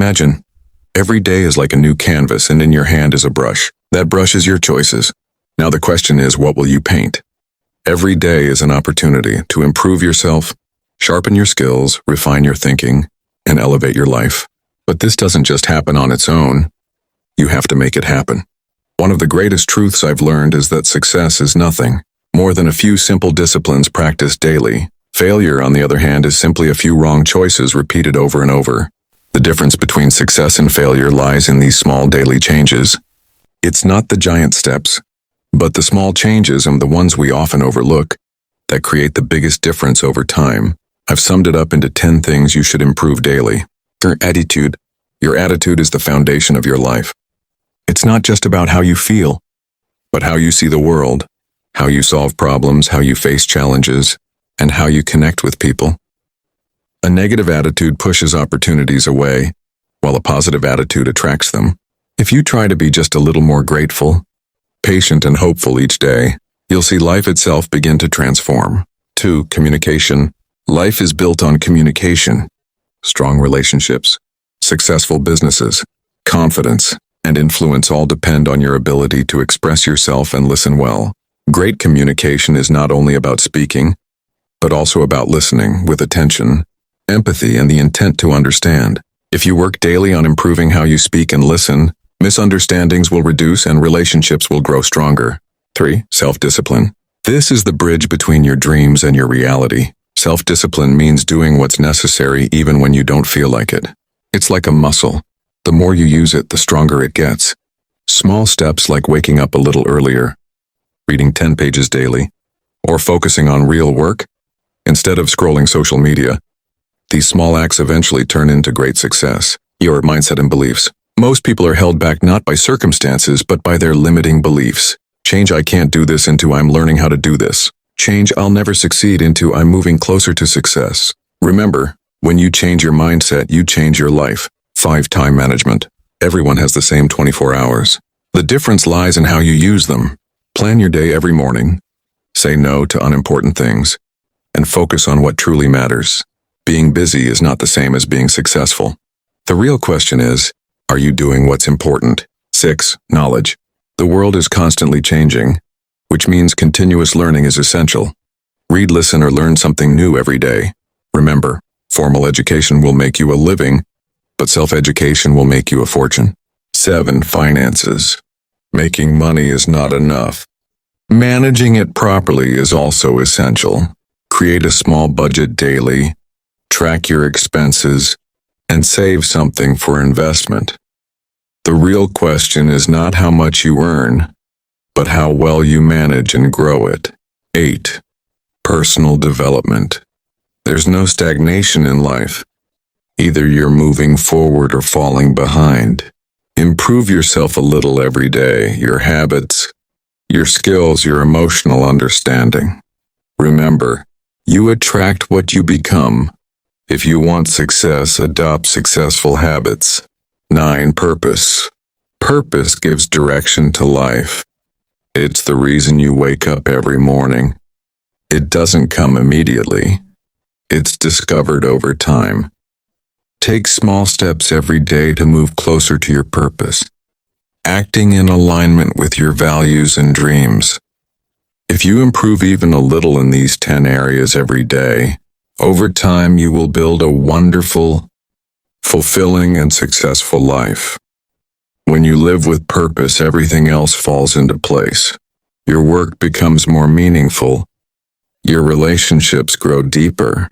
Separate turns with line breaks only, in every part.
Imagine, every day is like a new canvas and in your hand is a brush. That brush is your choices. Now the question is, what will you paint? Every day is an opportunity to improve yourself, sharpen your skills, refine your thinking, and elevate your life. But this doesn't just happen on its own. You have to make it happen. One of the greatest truths I've learned is that success is nothing more than a few simple disciplines practiced daily. Failure, on the other hand, is simply a few wrong choices repeated over and over. The difference between success and failure lies in these small daily changes. It's not the giant steps, but the small changes, and the ones we often overlook, that create the biggest difference over time. I've summed it up into 10 things you should improve daily. Your attitude. Your attitude is the foundation of your life. It's not just about how you feel, but how you see the world, how you solve problems, how you face challenges, and how you connect with people. A negative attitude pushes opportunities away, while a positive attitude attracts them. If you try to be just a little more grateful, patient, and hopeful each day, you'll see life itself begin to transform. 2. Communication. Life is built on communication. Strong relationships, successful businesses, confidence, and influence all depend on your ability to express yourself and listen well. Great communication is not only about speaking, but also about listening with attention, empathy, and the intent to understand. If you work daily on improving how you speak and listen, misunderstandings will reduce and relationships will grow stronger. 3. Self-discipline. This is the bridge between your dreams and your reality. Self-discipline means doing what's necessary even when you don't feel like it. It's like a muscle. The more you use it, the stronger it gets. Small steps like waking up a little earlier, reading 10 pages daily, or focusing on real work instead of scrolling social media. These small acts eventually turn into great success. Your mindset and beliefs. Most people are held back not by circumstances, but by their limiting beliefs. Change "I can't do this" into "I'm learning how to do this." Change "I'll never succeed" into "I'm moving closer to success." Remember, when you change your mindset, you change your life. 5. Time management. Everyone has the same 24 hours. The difference lies in how you use them. Plan your day every morning. Say no to unimportant things, and focus on what truly matters. Being busy is not the same as being successful. The real question is, are you doing what's important? 6. Knowledge. The world is constantly changing, which means continuous learning is essential. Read, listen, or learn something new every day. Remember, formal education will make you a living, but self-education will make you a fortune. 7. Finances. Making money is not enough. Managing it properly is also essential. Create a small budget daily, track your expenses, and save something for investment. The real question is not how much you earn, but how well you manage and grow it. 8. Personal development. There's no stagnation in life. Either you're moving forward or falling behind. Improve yourself a little every day, your habits, your skills, your emotional understanding. Remember, you attract what you become. If you want success, adopt successful habits. 9. Purpose. Purpose gives direction to life. It's the reason you wake up every morning. It doesn't come immediately. It's discovered over time. Take small steps every day to move closer to your purpose, acting in alignment with your values and dreams. If you improve even a little in these 10 areas every day, over time you will build a wonderful, fulfilling, and successful life. When you live with purpose, everything else falls into place. Your work becomes more meaningful, your relationships grow deeper,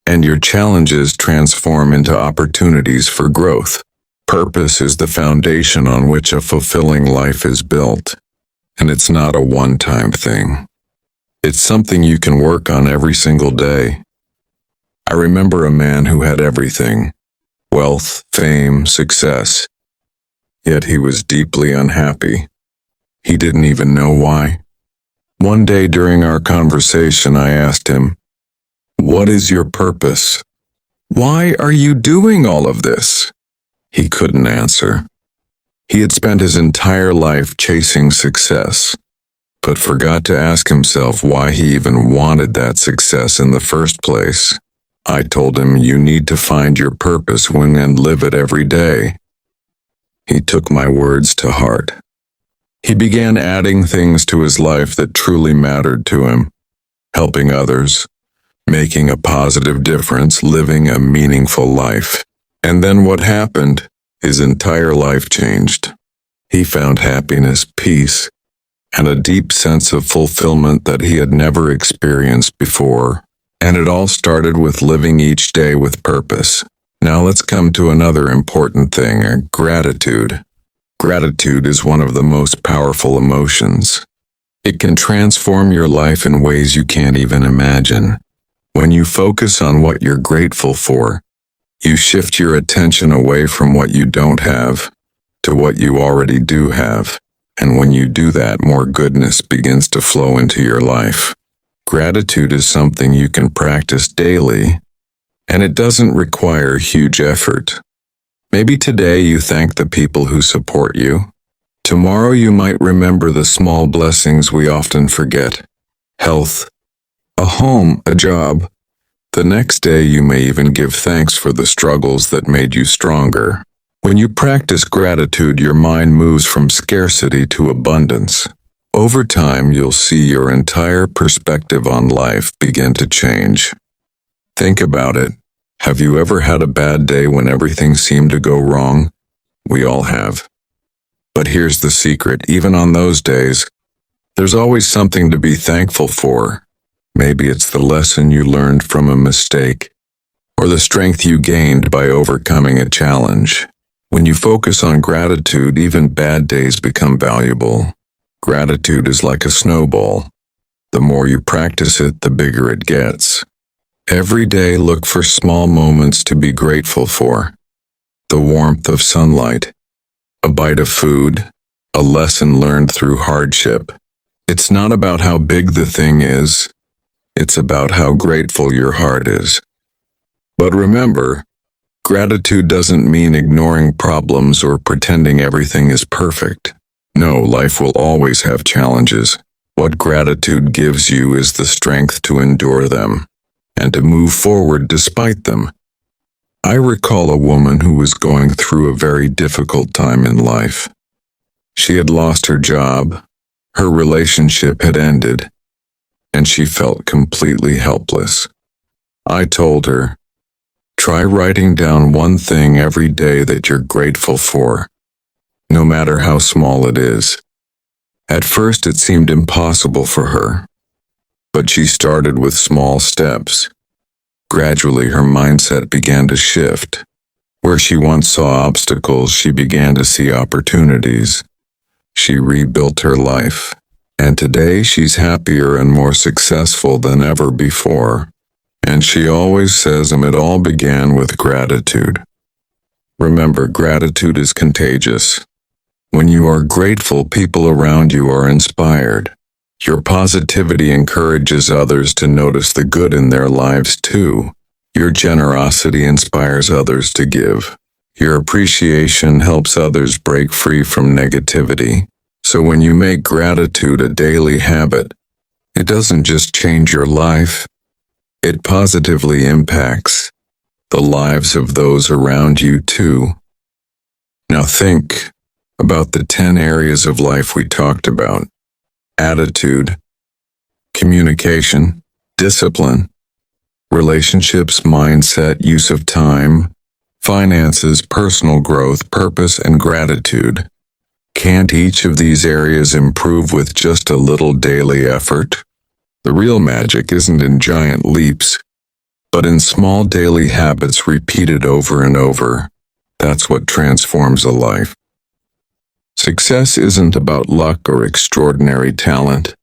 and your challenges transform into opportunities for growth. Purpose is the foundation on which a fulfilling life is built, and it's not a one-time thing. It's something you can work on every single day. I remember a man who had everything: wealth, fame, success. Yet he was deeply unhappy. He didn't even know why. One day during our conversation, I asked him, "What is your purpose? Why are you doing all of this?" He couldn't answer. He had spent his entire life chasing success, but forgot to ask himself why he even wanted that success in the first place. I told him you need to find your purpose and live it every day. He took my words to heart. He began adding things to his life that truly mattered to him, helping others, making a positive difference, living a meaningful life. And then what happened? His entire life changed. He found happiness, peace, and a deep sense of fulfillment that he had never experienced before. And it all started with living each day with purpose. Now let's come to another important thing, gratitude. Gratitude is one of the most powerful emotions. It can transform your life in ways you can't even imagine. When you focus on what you're grateful for, you shift your attention away from what you don't have to what you already do have. And when you do that, more goodness begins to flow into your life. Gratitude is something you can practice daily, and it doesn't require huge effort. Maybe today you thank the people who support you. Tomorrow you might remember the small blessings we often forget. Health, a home, a job. The next day you may even give thanks for the struggles that made you stronger. When you practice gratitude, your mind moves from scarcity to abundance. Over time, you'll see your entire perspective on life begin to change. Think about it. Have you ever had a bad day when everything seemed to go wrong? We all have. But here's the secret, even on those days, there's always something to be thankful for. Maybe it's the lesson you learned from a mistake, or the strength you gained by overcoming a challenge. When you focus on gratitude, even bad days become valuable. Gratitude is like a snowball. The more you practice it, the bigger it gets. Every day, look for small moments to be grateful for. The warmth of sunlight, a bite of food, a lesson learned through hardship. It's not about how big the thing is. It's about how grateful your heart is. But remember, gratitude doesn't mean ignoring problems or pretending everything is perfect. No, life will always have challenges. What gratitude gives you is the strength to endure them and to move forward despite them. I recall a woman who was going through a very difficult time in life. She had lost her job, her relationship had ended, and she felt completely helpless. I told her, try writing down one thing every day that you're grateful for, no matter how small it is. At first it seemed impossible for her, but she started with small steps. Gradually her mindset began to shift. Where she once saw obstacles, she began to see opportunities. She rebuilt her life, and today she's happier and more successful than ever before. And she always says, it all began with gratitude. Remember, gratitude is contagious. When you are grateful, people around you are inspired. Your positivity encourages others to notice the good in their lives too. Your generosity inspires others to give. Your appreciation helps others break free from negativity. So when you make gratitude a daily habit, it doesn't just change your life, it positively impacts the lives of those around you too. Now think about the 10 areas of life we talked about: attitude, communication, discipline, relationships, mindset, use of time, finances, personal growth, purpose, and gratitude. Can't each of these areas improve with just a little daily effort? The real magic isn't in giant leaps, but in small daily habits repeated over and over. That's what transforms a life. Success isn't about luck or extraordinary talent.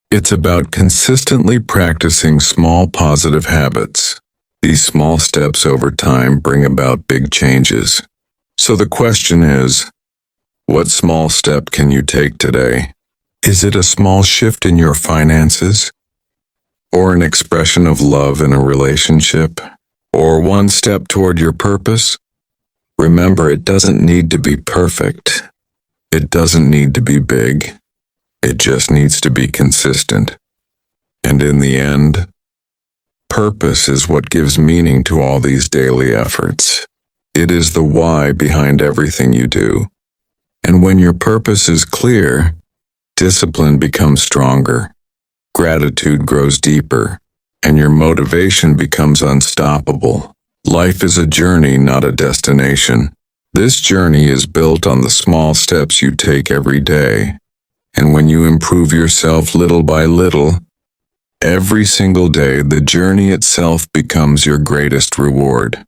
It's about consistently practicing small positive habits. These small steps over time bring about big changes. So the question is, what small step can you take today? Is it a small shift in your finances? Or an expression of love in a relationship? Or one step toward your purpose? Remember, it doesn't need to be perfect. It doesn't need to be big. It just needs to be consistent. And in the end, Purpose is what gives meaning to all these daily efforts. It is the why behind everything you do. And when your purpose is clear, discipline becomes stronger, gratitude grows deeper, and your motivation becomes unstoppable. Life is a journey, not a destination. This journey is built on the small steps you take every day. And when you improve yourself little by little, every single day, the journey itself becomes your greatest reward.